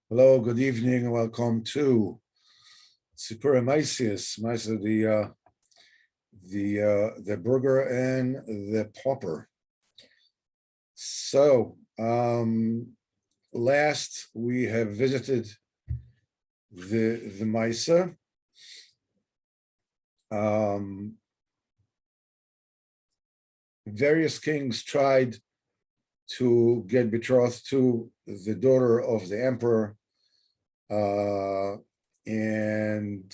Hello, good evening, and welcome to Sipura Maisius, the Burgher and the Pauper. So, last we have visited the Maisa. Various kings tried to get betrothed to the daughter of the emperor, and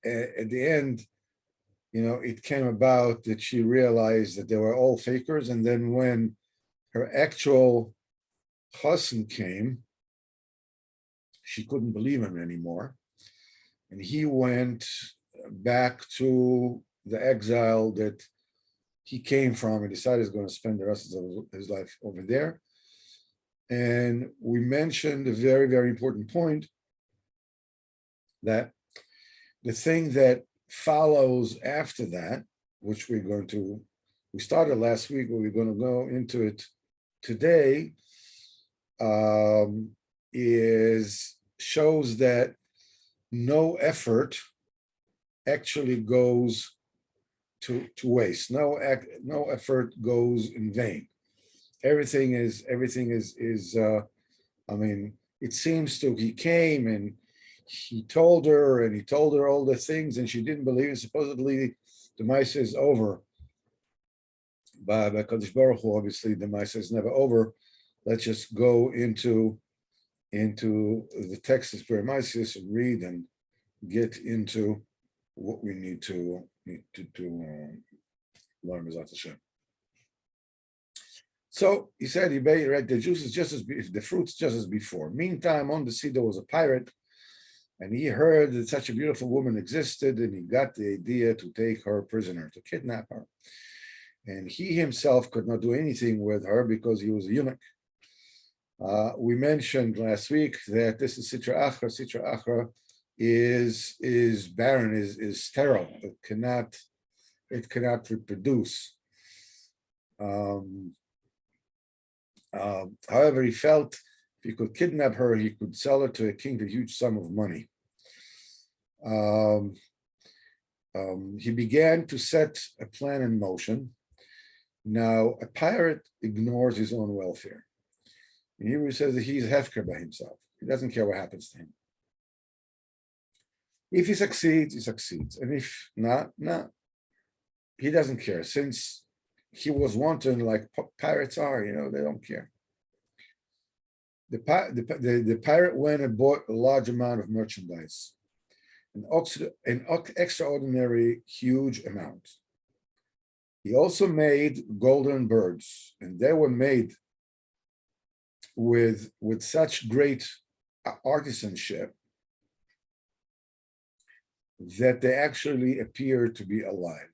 at the end, it came about that she realized that they were all fakers. And then when her actual husband came, she couldn't believe him anymore. And he went back to the exile that he came from and decided he's going to spend the rest of his life over there. And we mentioned a very, very important point, that the thing that follows after that, which we started last week, but we're going to go into it today, shows that no effort actually goes to waste. No effort goes in vain. Everything is. It seems he came and he told her all the things, and she didn't believe it. Supposedly, the Maisa is over. By Kadosh Baruch Hu, obviously, the Maisa is never over. Let's just go into the text of Sipura Maisius and read and get into what we need to learn B'ezras Hashem. So he said, the juice is just as the fruits just as before. Meantime, on the sea there was a pirate, and he heard that such a beautiful woman existed, and he got the idea to take her prisoner, to kidnap her. And he himself could not do anything with her because he was a eunuch. We mentioned last week that this is Sitra Achra. Sitra Achra is barren, is sterile. It cannot reproduce. However, he felt if he could kidnap her, he could sell her to a king for a huge sum of money. He began to set a plan in motion. Now, a pirate ignores his own welfare. In Hebrew, he says that he's hefker by himself. He doesn't care what happens to him. If he succeeds, he succeeds. And if not, he doesn't care. Since he was wanton like pirates are, they don't care. The pirate went and bought a large amount of merchandise, an extraordinary, huge amount. He also made golden birds, and they were made with such great artisanship that they actually appeared to be alive.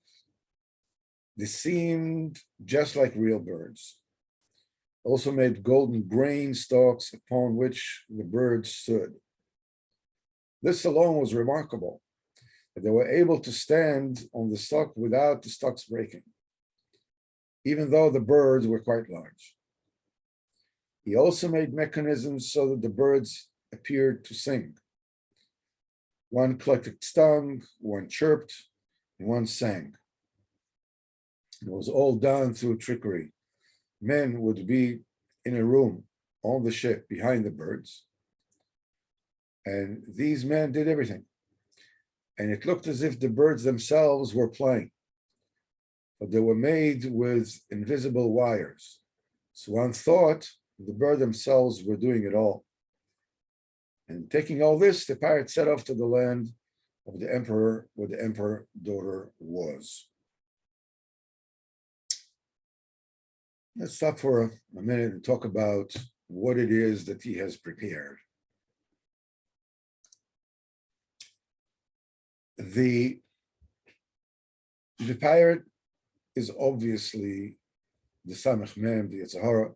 They seemed just like real birds. Also made golden grain stalks upon which the birds stood. This alone was remarkable, that they were able to stand on the stalk without the stalks breaking, even though the birds were quite large. He also made mechanisms so that the birds appeared to sing. One collected stung, one chirped, and one sang. It was all done through trickery. Men would be in a room on the ship behind the birds, and these men did everything. And it looked as if the birds themselves were playing, but they were made with invisible wires. So one thought the birds themselves were doing it all. And taking all this, the pirate set off to the land of the emperor, where the emperor daughter was. Let's stop for a minute and talk about what it is that he has prepared. The pirate is obviously the Samech Mem, the Yetzirah.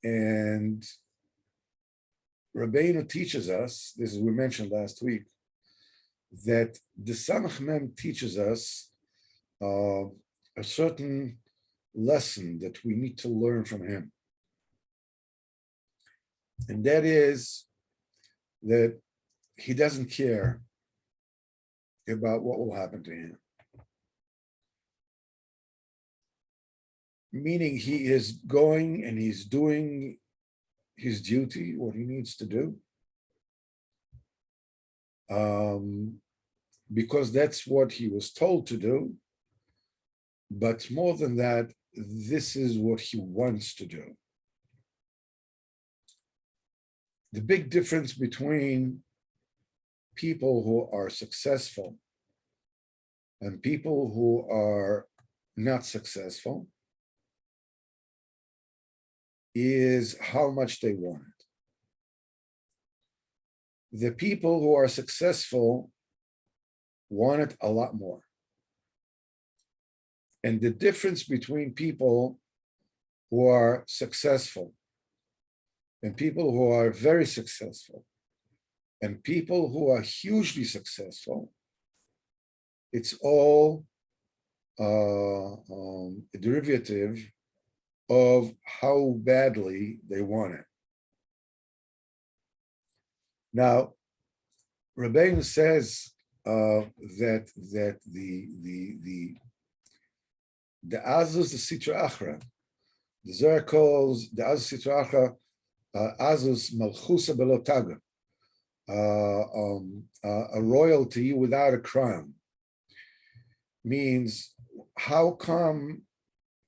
And Rabbeinu teaches us, this is we mentioned last week, that the Samech Mem teaches us a certain lesson that we need to learn from him. And that is that he doesn't care about what will happen to him. Meaning he is going and he's doing his duty, what he needs to do. Because that's what he was told to do. But more than that, this is what he wants to do. The big difference between people who are successful and people who are not successful is how much they want it. The people who are successful want it a lot more. And the difference between people who are successful and people who are very successful and people who are hugely successful, it's all a derivative of how badly they want it. Now, Rabbeinu says that the Azus, the Sitra Achra, the Zohar calls the Azus Sitra Achra Azus Malchusa Belotaga, a royalty without a crown. Means, how come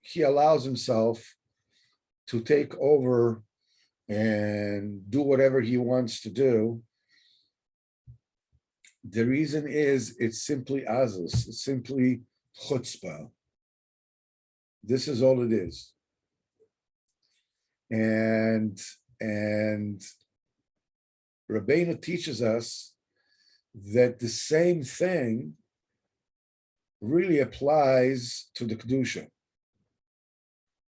he allows himself to take over and do whatever he wants to do? The reason is it's simply azus, it's simply chutzpah. This is all it is. And Rabbeinu teaches us that the same thing really applies to the Kedusha,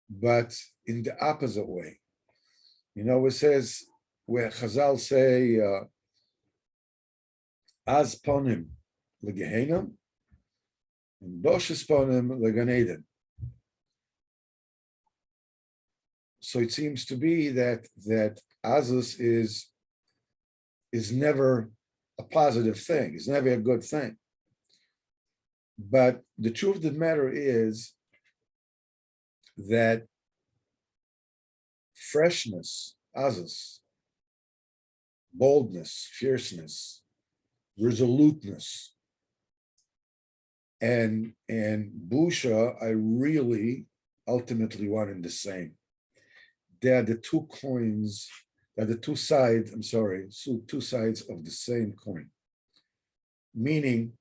but in the opposite way. You know, it says, where Chazal say, Az ponim legehenam, and boshes ponim legan eden. So it seems to be that Azus is never a positive thing. It's never a good thing. But the truth of the matter is that freshness, azus, boldness, fierceness, resoluteness, and busha, I really ultimately one and the same. They are the two coins, they're the two sides, two sides of the same coin. Meaning,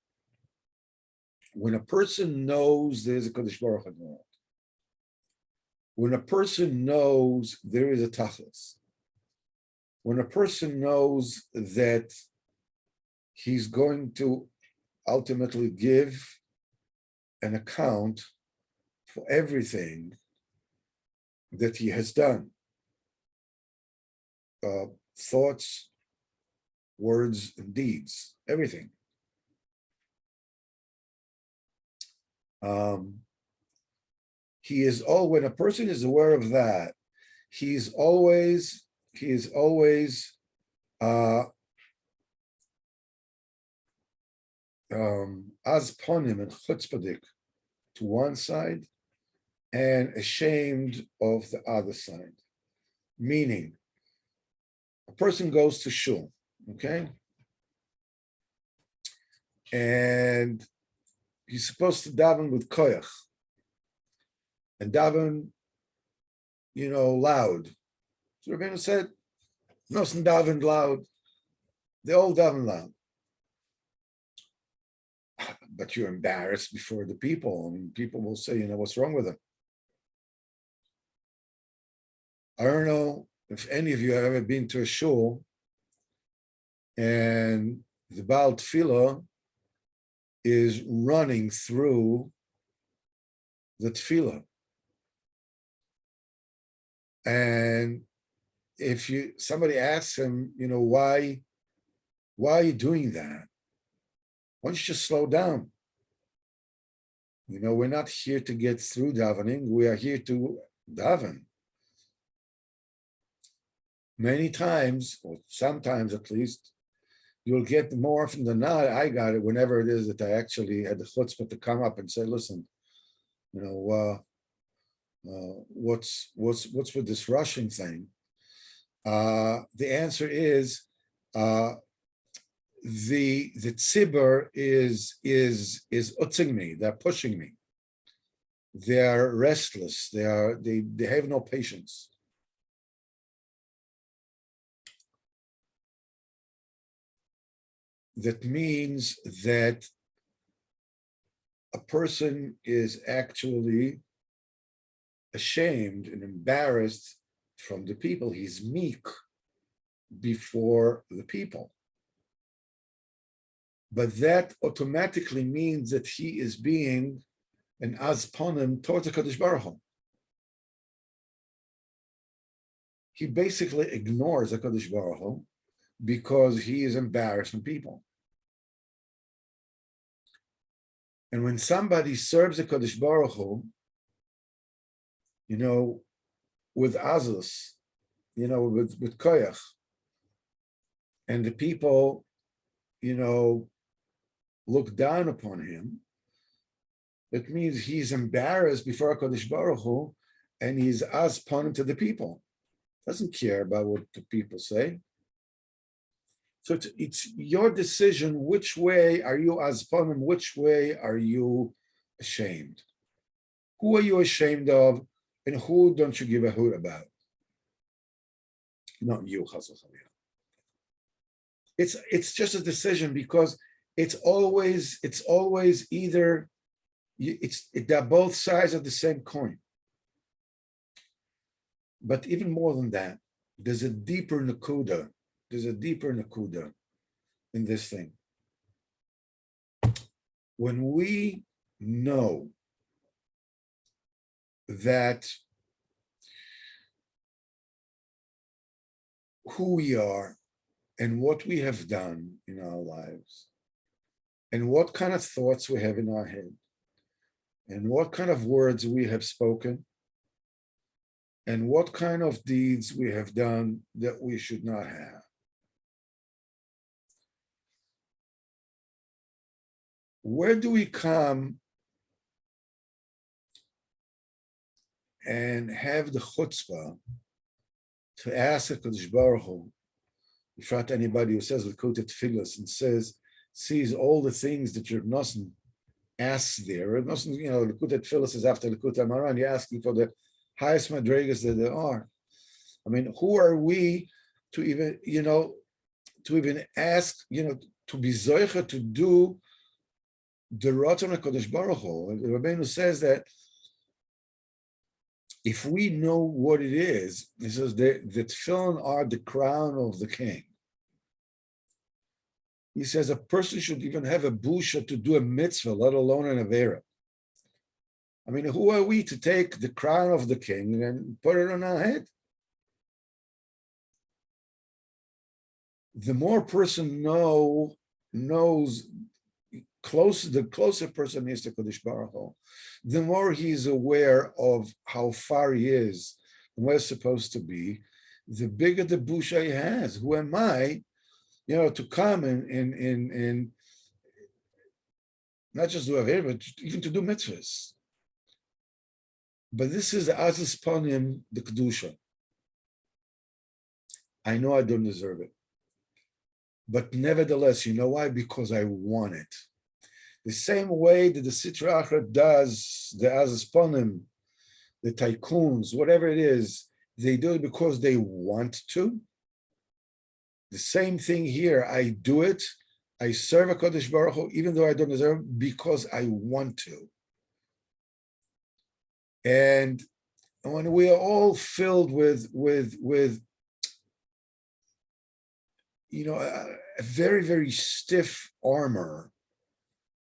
when a person knows there's a Kadosh Baruch Hu in the world, when a person knows there is a tachlis, when a person knows that he's going to ultimately give an account for everything that he has done, thoughts, words, and deeds, everything. He is all, when a person is aware of that, he is always as ponim and chutzpahdik to one side and ashamed of the other side. Meaning, a person goes to shul, okay? And he's supposed to daven with koyach. And daven, loud. So Rabbeinu said, Nosen daven loud. They all daven loud. But you're embarrassed before the people. I mean, people will say, what's wrong with them? I don't know if any of you have ever been to a shul and the Baal Tefillah is running through the Tefillah. And if somebody asks him, why are you doing that? Why don't you just slow down? We're not here to get through davening. We are here to daven. Many times, or sometimes at least, you'll get more often than not, I got it whenever it is that I actually had the chutzpah to come up and say, listen, what's with this rushing thing? The answer is the tzibur is utzing me. They're pushing me. They're restless. They have no patience. That means that a person is actually ashamed and embarrassed from the people. He's meek before the people. But that automatically means that he is being an azponim towards the Kadosh Baruch Hu. He basically ignores the Kadosh Baruch Hu because he is embarrassed from people. And when somebody serves the Kadosh Baruch Hu, with azus, with koyach, and the people, look down upon him, it means he's embarrassed before HaKadosh Baruch Hu, and he's azponim to the people. Doesn't care about what the people say. So it's your decision. Which way are you azponim? Which way are you ashamed? Who are you ashamed of, and who don't you give a hoot about? Not you, Chas v'Chalila. It's just a decision, because it's always either they're both sides of the same coin. But even more than that, there's a deeper nakuda. There's a deeper nakuda in this thing. When we know that who we are and what we have done in our lives, and what kind of thoughts we have in our head, and what kind of words we have spoken, and what kind of deeds we have done that we should not have. Where do we come and have the chutzpah to ask HaKadosh Baruch Hu, in front of anybody who says L'kutei Tfilos and sees all the things that you're not asked there. L'kutei Tfilos is after L'kutei Amaran. You're asking for the highest madrigas that there are. I mean, who are we to even, ask, to be zoicha to do the Ratzon HaKadosh Baruch Hu? Rabbeinu says that if we know what it is, he says the tefillin are the crown of the king. He says a person should even have a busha to do a mitzvah, let alone an avera. I mean, who are we to take the crown of the king and put it on our head? The more person knows, the closer person is to Kadosh Baruch Hu, the more he is aware of how far he is and where he's supposed to be, the bigger the busha he has. Who am I, to come and not just do avera, but even to do mitzvahs. But this is Azus Panim, the Kedusha. I know I don't deserve it. But nevertheless, you know why? Because I want it. The same way that the Sitra Achra does the Azus Panim, the tycoons, whatever it is, they do it because they want to. The same thing here, I do it. I serve HaKadosh Baruch Hu, even though I don't deserve it, because I want to. And when we are all filled with a very, very stiff armor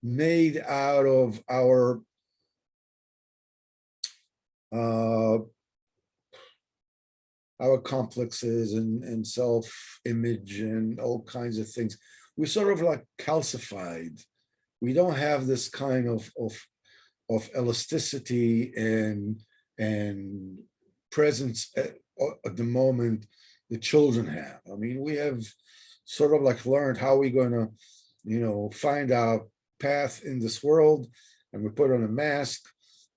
made out of our complexes and self-image and all kinds of things, we're sort of like calcified. We don't have this kind of of elasticity and presence at the moment the children have. I mean, we have sort of like learned how we're going to, find our path in this world, and we put on a mask.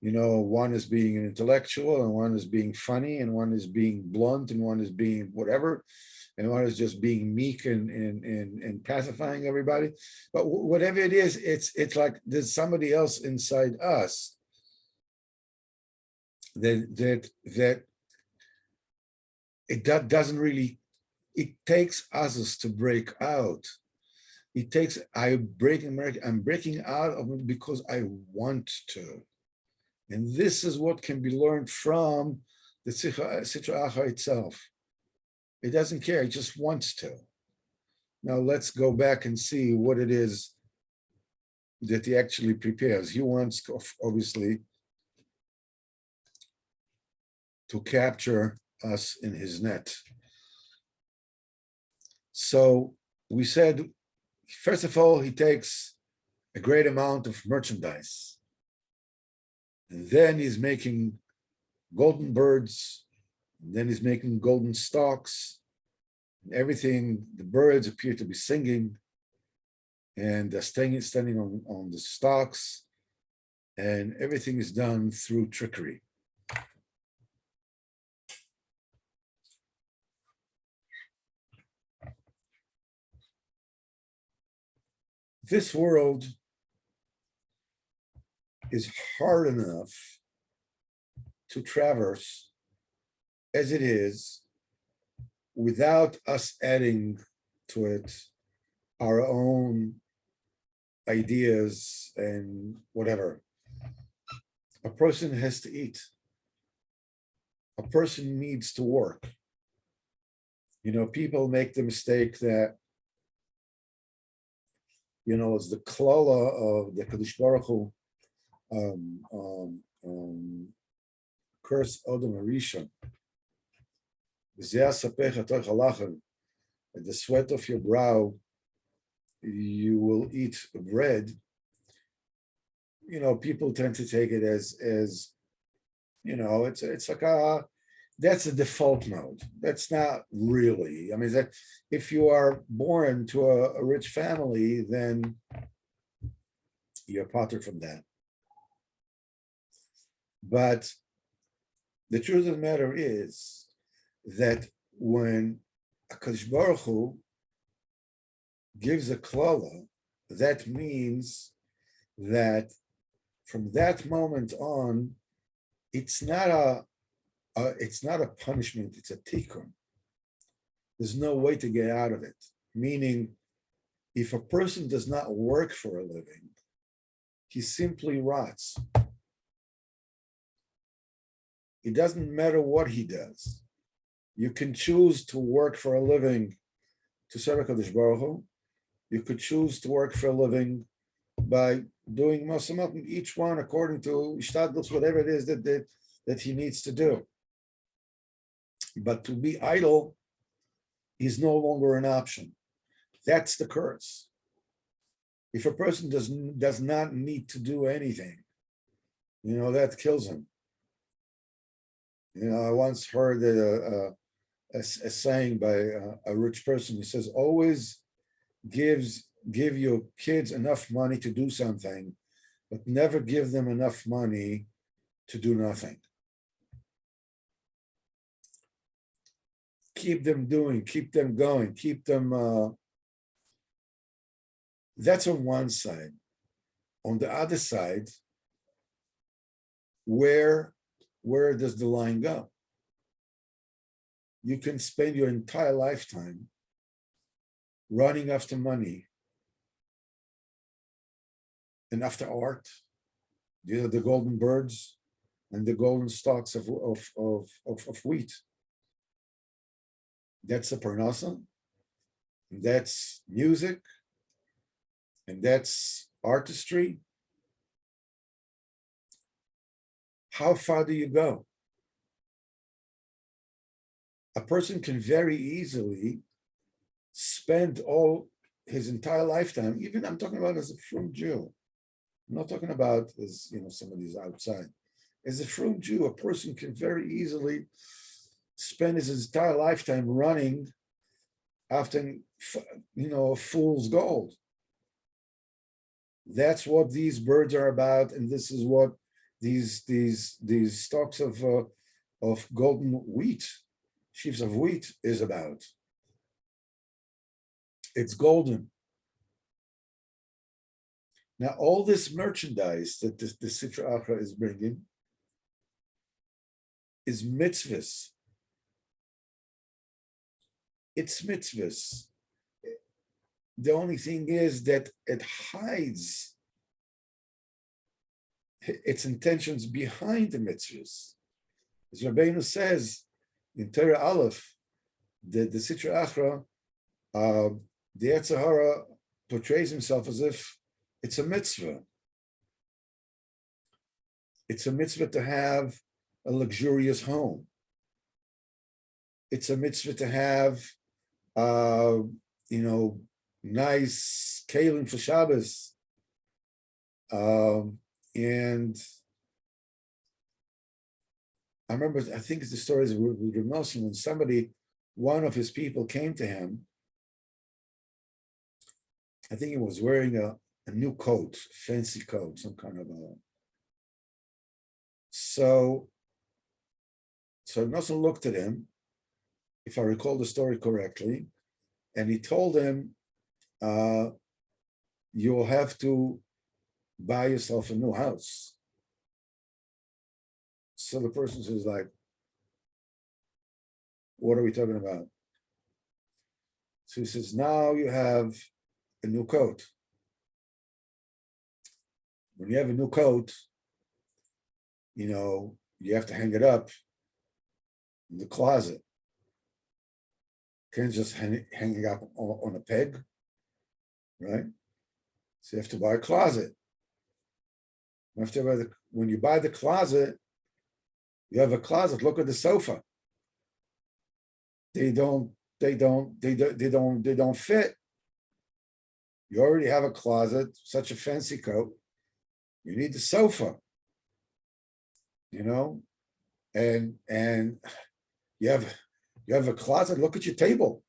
One is being an intellectual, and one is being funny, and one is being blunt, and one is being whatever, and one is just being meek and pacifying everybody. But whatever it is, it's like there's somebody else inside us that it doesn't really. It takes others to break out. I'm breaking out of it because I want to. And this is what can be learned from the Sitra Achra itself. It doesn't care, it just wants to. Now let's go back and see what it is that he actually prepares. He wants, obviously, to capture us in his net. So we said, first of all, he takes a great amount of merchandise. And then he's making golden birds, and then he's making golden stalks. And everything, the birds appear to be singing, and they're standing on the stalks, and everything is done through trickery. This world is hard enough to traverse as it is without us adding to it our own ideas and whatever. A person has to eat. A person needs to work. People make the mistake that, it's the klala of the Kadosh Baruch Hu, curse Odom Arishon. At the sweat of your brow, you will eat bread. People tend to take it as it's like that's a default mode. That's not really. I mean, that if you are born to a rich family, then you're parted from that. But the truth of the matter is that when HaKadosh Baruch Hu gives a klala, that means that from that moment on, it's not a punishment, it's a tikkun. There's no way to get out of it. Meaning, if a person does not work for a living, he simply rots. It doesn't matter what he does. You can choose to work for a living to serve HaKadosh Baruch Hu. You could choose to work for a living by doing masamot, each one according to ishtadlus, whatever it is that he needs to do. But to be idle is no longer an option. That's the curse. If a person does not need to do anything, that kills him. I once heard a saying by a rich person. He says, always give your kids enough money to do something, but never give them enough money to do nothing. Keep them doing, keep them going, keep them. That's on one side. On the other side, where does the line go? You can spend your entire lifetime running after money and after art, the golden birds and the golden stalks of wheat. That's the parnasa, and that's music, and that's artistry. How far do you go? A person can very easily spend all his entire lifetime, even I'm talking about as a frum Jew, I'm not talking about as somebody's outside. As a frum Jew, a person can very easily spend his entire lifetime running after fool's gold. That's what these birds are about, and this is what these stalks of golden wheat, sheaves of wheat, is about. It's golden. Now, all this merchandise that the Sitra Achra is bringing is mitzvahs. It's mitzvahs. The only thing is that it hides its intentions behind the mitzvahs. As Rabbeinu says in Torah Aleph, the Sitra Achra, the Yetzer Hara portrays himself as if it's a mitzvah. It's a mitzvah to have a luxurious home. It's a mitzvah to have, nice kalim for Shabbos. And I remember, I think it's the stories with Reb Nosson, when one of his people came to him. I think he was wearing a new coat, fancy coat, some kind of a. So Nosson looked at him, if I recall the story correctly, and he told him, you'll have to buy yourself a new house. So the person says, like, what are we talking about? So he says, now you have a new coat. When you have a new coat, you have to hang it up in the closet. You can't just hang it up on a peg, right? So you have to buy a closet. When you buy the closet, you have a closet. Look at the sofa. They don't fit. You already have a closet, such a fancy coat. You need the sofa, and you have a closet. Look at your table.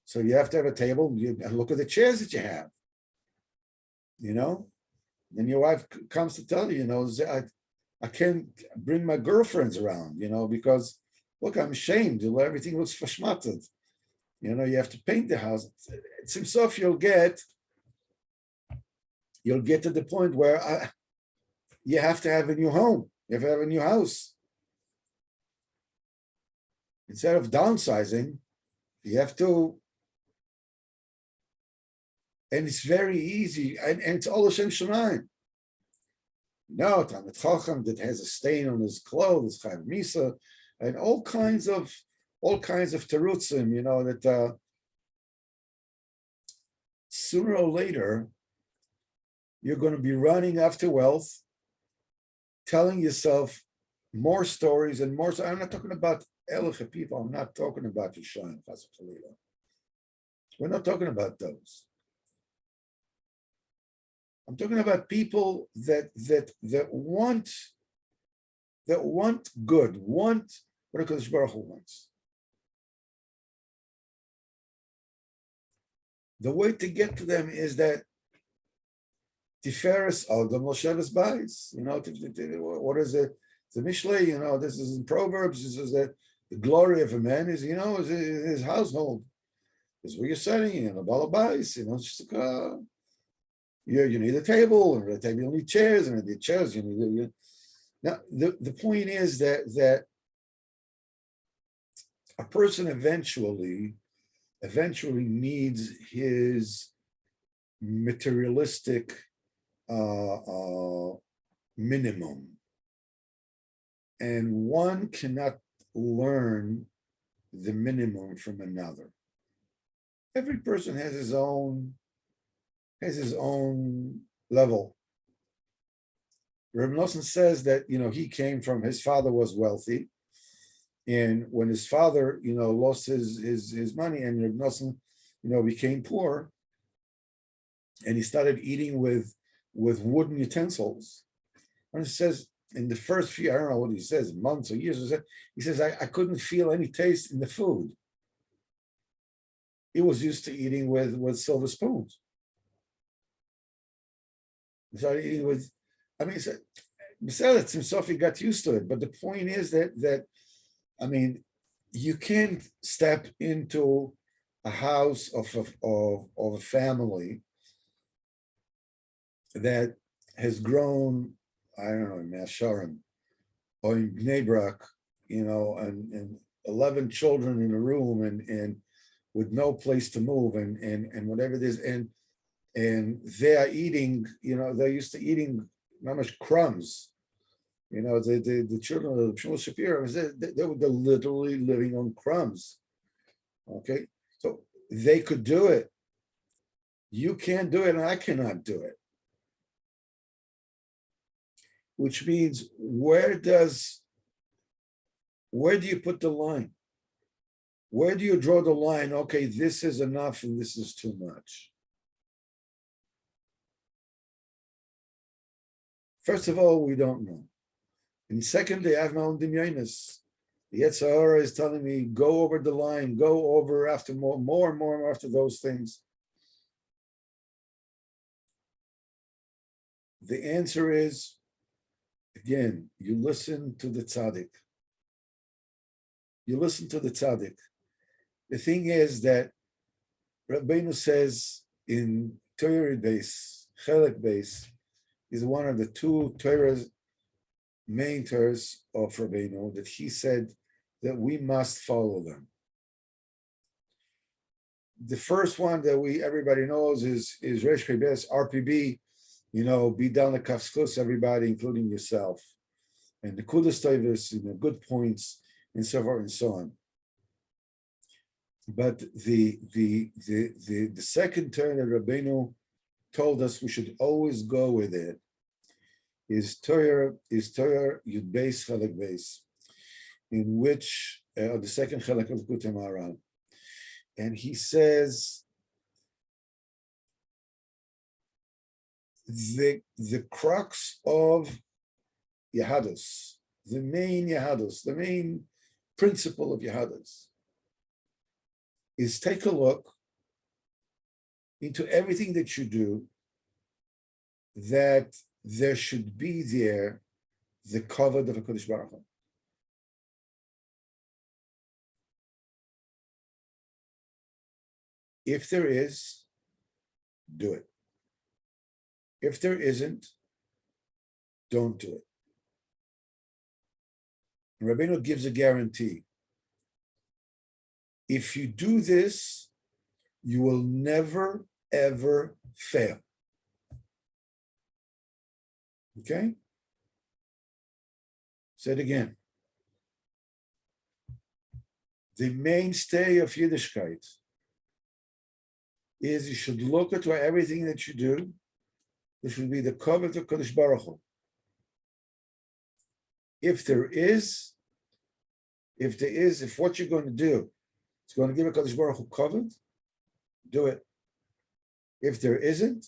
So you have to have a table. And look at the chairs that you have. Then your wife comes to tell you, I can't bring my girlfriends around, because look, I'm ashamed. Everything looks verschmatted. You have to paint the house. It seems so if you'll get to the point where you have to have a new home. You have to have a new house. Instead of downsizing, you have to. And it's very easy, and it's all Hashem Shemaim. Talmid Chacham that has a stain on his clothes, Chayav Misa, and all kinds of terutzim, that sooner or later you're going to be running after wealth, telling yourself more stories and more. I'm not talking about Elicha people. I'm not talking about Yishayim. We're not talking about those. I'm talking about people that want good, want what HaKadosh Baruch Hu wants. The way to get to them is that Tiferes Adam Mosheves Bais. What is it? The Mishlei, this is in Proverbs. This is that the glory of a man is, is his household. This is what you're saying, Balabais, it's just like, you need a table, and a table you need chairs, and the chairs you need. Now, the point is that a person eventually needs his materialistic minimum, and one cannot learn the minimum from another. Every person has his own level. Reb Nosson says that he came from, his father was wealthy, and when his father lost his money, and Reb Nosson became poor, and he started eating with with wooden utensils. And it says in the first few, I don't know what he says, months or years, he says, I couldn't feel any taste in the food. He was used to eating with silver spoons. He started eating with, I mean, besides himself, he got used to it. But the point is that I mean, you can't step into a house of a family that has grown, I don't know, in Masharim or in Bnei Brak, and 11 children in a room and with no place to move and whatever it is, and they are eating, they're used to eating not much crumbs. The children of Shmuel Shapiro, they were literally living on crumbs. Okay, so they could do it. You can't do it, and I cannot do it. Which means, where do you put the line? Where do you draw the line? Okay, this is enough and this is too much. First of all, we don't know. And secondly, I have my own dimyonis. The Yetzer Hara is telling me, go over the line, go over after more and more after those things. The answer is, again, you listen to the tzaddik. You listen to the tzaddik. The thing is that Rabbeinu says in Torah base, Chelek base, is one of the two Torahs, main Torahs of Rabbeinu, that he said that we must follow them. The first one that everybody knows is Resh Pebes, RPB, be down the kafskus, everybody, including yourself. And the kudas tovos, good points, and so forth and so on. But the second term that Rabbeinu told us we should always go with it is Torah Yud Beis Chelek Beis, in which the second Chelek of Likutei Moharan, and he says the crux of Yahadus, the main principle of Yahadus, is take a look into everything that you do, that there should be there the kavod of HaKadosh Baruch Hu. If there is, do it. If there isn't, don't do it. And Rabbeinu gives a guarantee. If you do this, you will never, ever fail. Okay? Say it again. The mainstay of Yiddishkeit is you should look at everything that you do. There should be the kavod of Kodesh Baruch Hu. If what you're going to do is going to give a Kodesh Baruch Hu kavod, do it. If there isn't,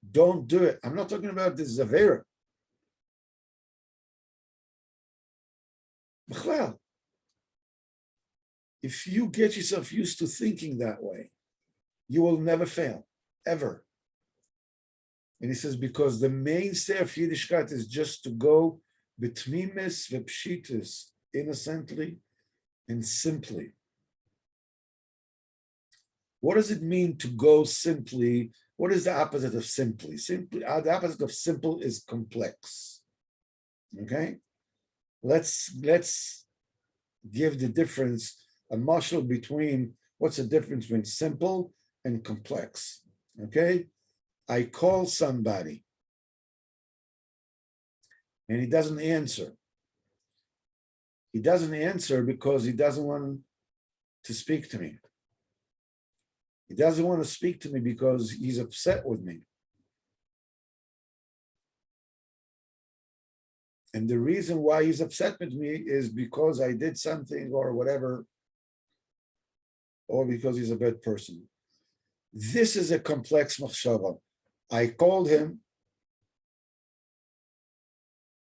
don't do it. I'm not talking about this Zavera. If you get yourself used to thinking that way, you will never fail, ever. And he says, because the mainstay of Yiddishkeit is just to go betmimis v'pshitis, innocently and simply. What does it mean to go simply? What is the opposite of simply? The opposite of simple is complex. Okay? Let's give the difference, a mashal between, what's the difference between simple and complex? Okay? I call somebody and he doesn't answer. He doesn't answer because he doesn't want to speak to me. He doesn't want to speak to me because he's upset with me. And the reason why he's upset with me is because I did something or whatever, or because he's a bad person. This is a complex machshava. I called him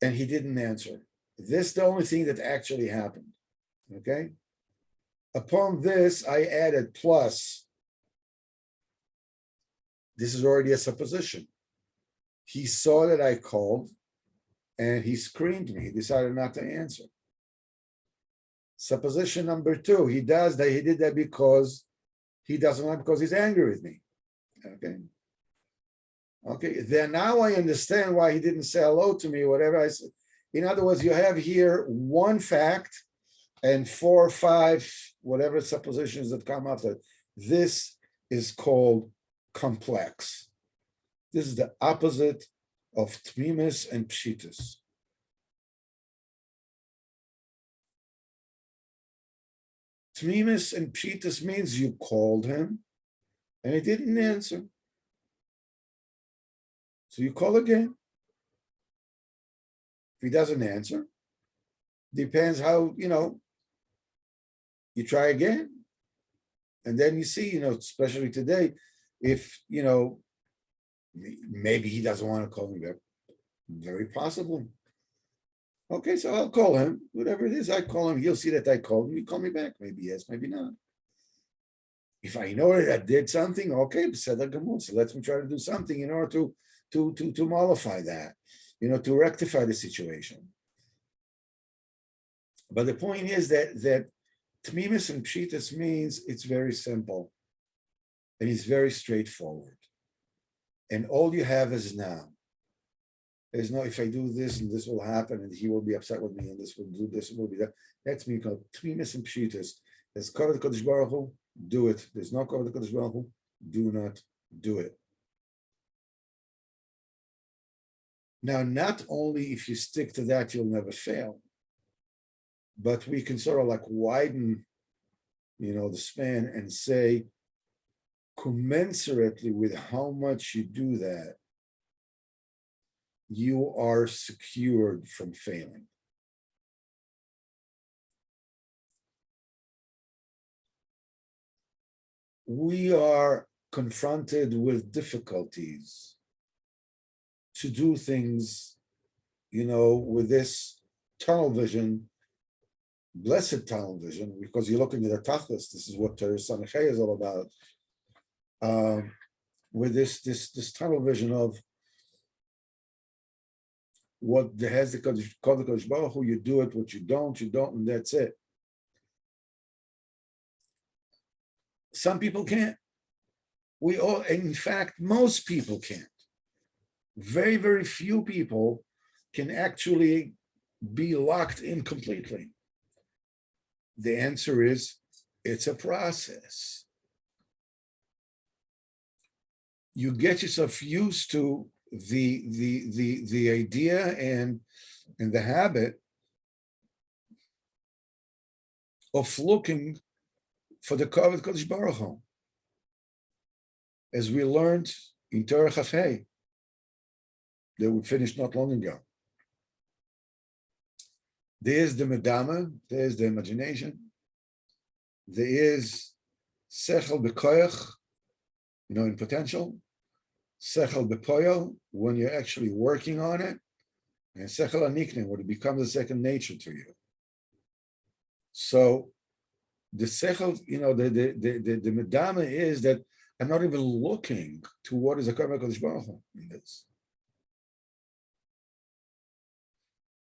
and he didn't answer. This is the only thing that actually happened. Okay. Upon this, I added plus. This is already a supposition. He saw that I called and he screened me. He decided not to answer. Supposition number two, he does that. He did that because he doesn't like, because he's angry with me. Okay. Okay. Then now I understand why he didn't say hello to me, whatever I said. In other words, you have here one fact and 4 or 5, whatever suppositions that come after. This is called complex. This is the opposite of tmimis and pshitus. Tmimis and pshitus means you called him and he didn't answer. So you call again. If he doesn't answer, depends how, you try again. And then you see, especially today, if, maybe he doesn't want to call me back. Very possible. Okay, so I'll call him. Whatever it is, I call him. He'll see that I called him. He call me back. Maybe yes, maybe not. If I know that I did something, okay, so let me try to do something in order to mollify that, to rectify the situation. But the point is that tmimis and pshitas means it's very simple and it's very straightforward. And all you have is now. There's no, if I do this and this will happen and he will be upset with me and this will do this and will be that. That's me called tmimis and pshitas. There's cover the Kodesh Baruch Hu, do it. There's no cover the Kodesh Baruch Hu, do not do it. Now, not only if you stick to that, you'll never fail, but we can sort of like widen, the span and say, commensurately with how much you do that, you are secured from failing. We are confronted with difficulties to do things, with this tunnel vision, blessed tunnel vision, because you're looking at the tachlis. This is what Sanachei is all about. With this tunnel vision of what has the Kodesh Baruch Hu, you do it, what you don't, and that's it. Some people can't. In fact, most people can't. Very, very few people can actually be locked in completely. The answer is, it's a process. You get yourself used to the idea and the habit of looking for the Kavod Kodesh Baruch Hu. As we learned in Torah Chafei, that we finished not long ago. There's the medama, there's the imagination, there is sechel bekoyach, in potential, sechel bepoyel, when you're actually working on it, and sechel anikne, when it becomes a second nature to you. So the sechel, the medama is that I'm not even looking to what is a Kavod Kodesh Baruch Hu in this.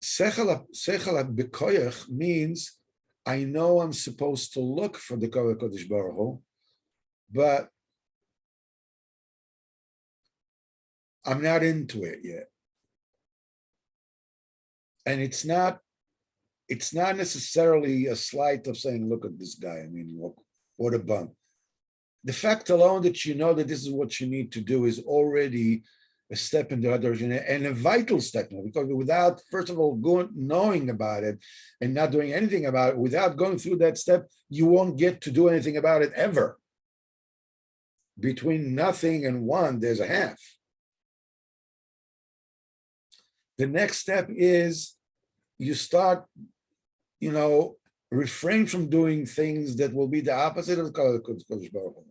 Sechel bekoyach means I know I'm supposed to look for the Kavod Kodesh Baruch Hu, but I'm not into it yet. And it's not necessarily a slight of saying, look at this guy. I mean, what a bum. The fact alone that you know that this is what you need to do is already a step in the right direction, and a vital step, because without, first of all, knowing about it and not doing anything about it, without going through that step, you won't get to do anything about it ever. Between nothing and one, there's a half. The next step is you start, refrain from doing things that will be the opposite of Kodesh Baruch Hu.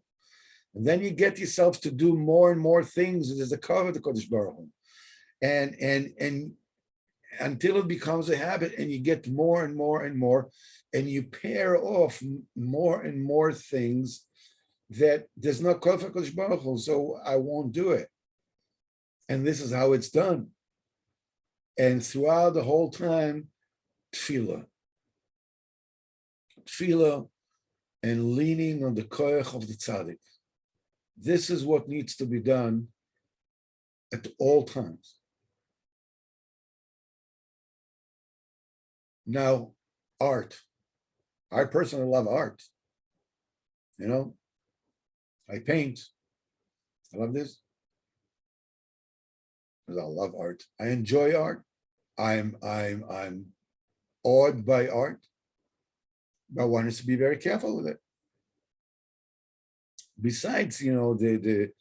And then you get yourself to do more and more things as a cover to Kodesh Baruch Hu. And until it becomes a habit, and you get more and more and more, and you pair off more and more things that there's no kol HaKadosh Baruch Hu, so I won't do it. And this is how it's done. And throughout the whole time, tefillah, and leaning on the koyach of the tzaddik. This is what needs to be done at all times. Now, art. I personally love art. You know, I paint. I love this. Because I love art. I enjoy art. I'm awed by art. But one has to be very careful with it. Besides, the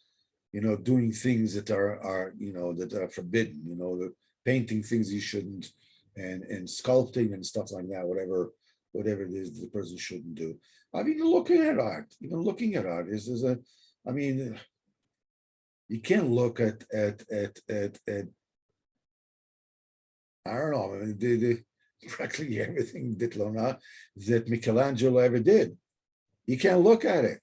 doing things that are that are forbidden, the painting things you shouldn't, and sculpting and stuff like that, whatever it is the person shouldn't do. I mean, looking at art is I mean, you can't look at I don't know, I mean, practically everything that Michelangelo ever did. You can't look at it.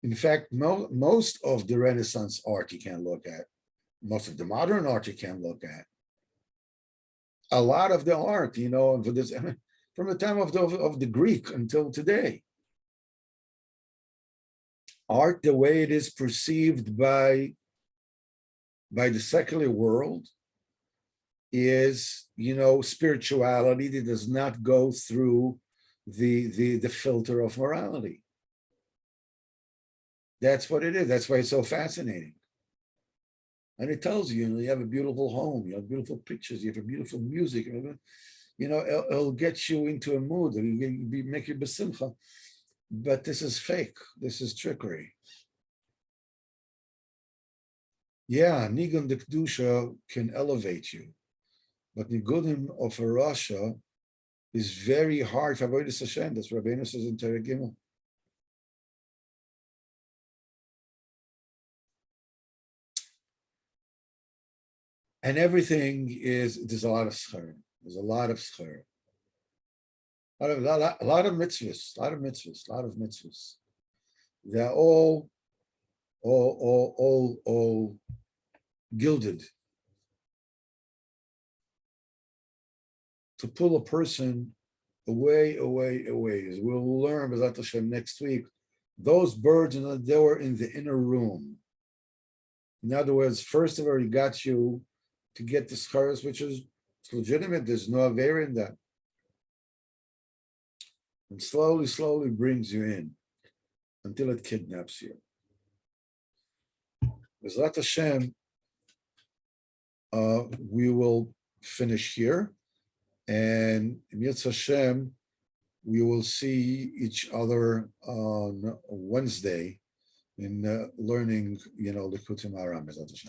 In fact, most of the Renaissance art you can't look at. Most of the modern art you can't look at. A lot of the art, for this, from the time of the Greek until today, art, the way it is perceived by the secular world, is spirituality that does not go through the filter of morality. That's what it is. That's why it's so fascinating. And it tells you, you have a beautiful home, you have beautiful pictures, you have a beautiful music. It'll get you into a mood. It'll make you besimcha. But this is fake. This is trickery. Yeah, nigun de kedusha can elevate you, but nigudim of a rasha is very hard for avodas Hashem. That's what Rabbeinu says in Torah Gimel. And everything there's a lot of schar. There's a lot of schar. A lot of mitzvahs. They're all gilded to pull a person away. As we'll learn B'ezrat Hashem next week, those birds, they were in the inner room. In other words, first of all, he got you to get the scharos, which is legitimate. There's no aver in that. And slowly brings you in until it kidnaps you. B'ezrat Hashem, we will finish here. And Yetz Hashem, we will see each other on Wednesday in learning, Likutei Moharan, B'ezrat Hashem.